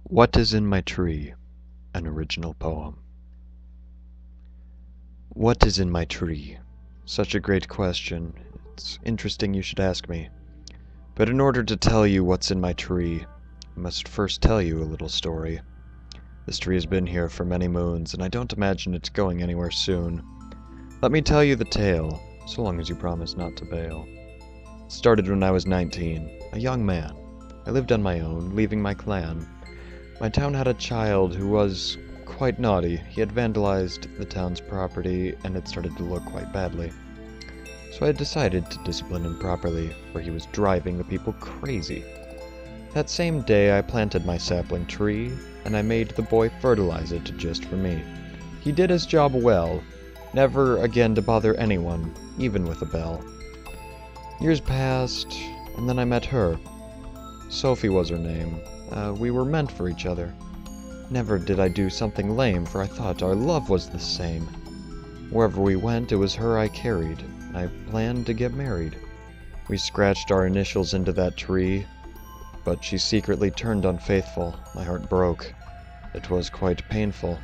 What is in my tree? An original poem. What is in my tree? Such a great question. It's interesting you should ask me. But in order to tell you what's in my tree, I must first tell you a little story. This tree has been here for many moons, and I don't imagine it's going anywhere soon. Let me tell you the tale, so long as you promise not to bail. It started when I was 19, a young man. I lived on my own, leaving my clan. My town had a child who was quite naughty. He had vandalized the town's property, and it started to look quite badly. So I decided to discipline him properly, for he was driving the people crazy. That same day I planted my sapling tree, and I made the boy fertilize it just for me. He did his job well, never again to bother anyone, even with a bell. Years passed, and then I met her. Sophie was her name. We were meant for each other. Never did I do something lame, for I thought our love was the same. Wherever we went, it was her I carried. I planned to get married. We scratched our initials into that tree, but she secretly turned unfaithful. My heart broke. It was quite painful.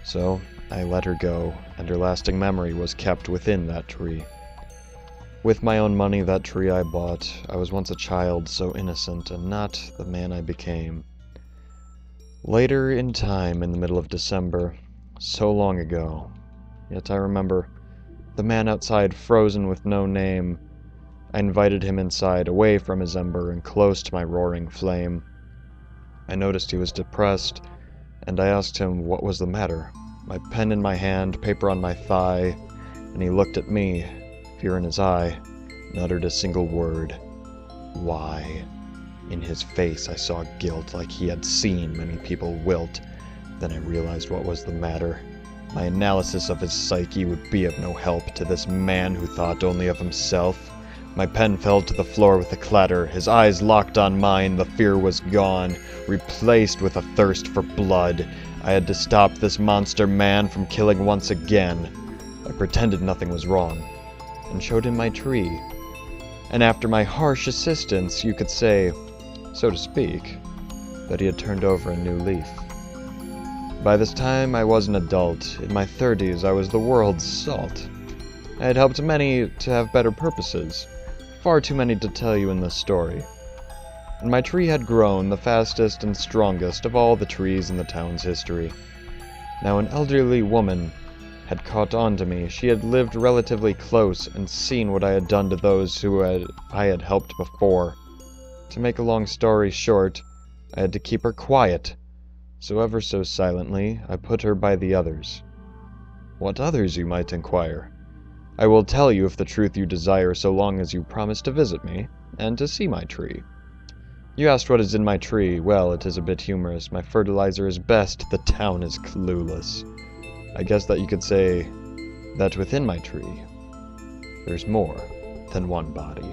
So I let her go, and her lasting memory was kept within that tree. With my own money, that tree I bought. I was once a child, so innocent, and not the man I became. Later in time, in the middle of December, so long ago, yet I remember, the man outside frozen with no name. I invited him inside, away from his ember and close to my roaring flame. I noticed he was depressed, and I asked him what was the matter. My pen in my hand, paper on my thigh, and he looked at me, fear in his eye, and uttered a single word. Why? In his face I saw guilt, like he had seen many people wilt. Then I realized what was the matter. My analysis of his psyche would be of no help to this man who thought only of himself. My pen fell to the floor with a clatter. His eyes locked on mine. The fear was gone, replaced with a thirst for blood. I had to stop this monster man from killing once again. I pretended nothing was wrong, and showed him my tree. And after my harsh assistance, you could say, so to speak, that he had turned over a new leaf. By this time, I was an adult. In my 30s, I was the world's salt. I had helped many to have better purposes, far too many to tell you in this story. And my tree had grown, the fastest and strongest of all the trees in the town's history. Now an elderly woman had caught on to me. She had lived relatively close and seen what I had done to those who I had helped before. To make a long story short, I had to keep her quiet, so ever so silently I put her by the others. What others, you might inquire? I will tell you if the truth you desire, so long as you promise to visit me, and to see my tree. You asked what is in my tree. Well, it is a bit humorous. My fertilizer is best, the town is clueless. I guess that you could say that within my tree, there's more than one body.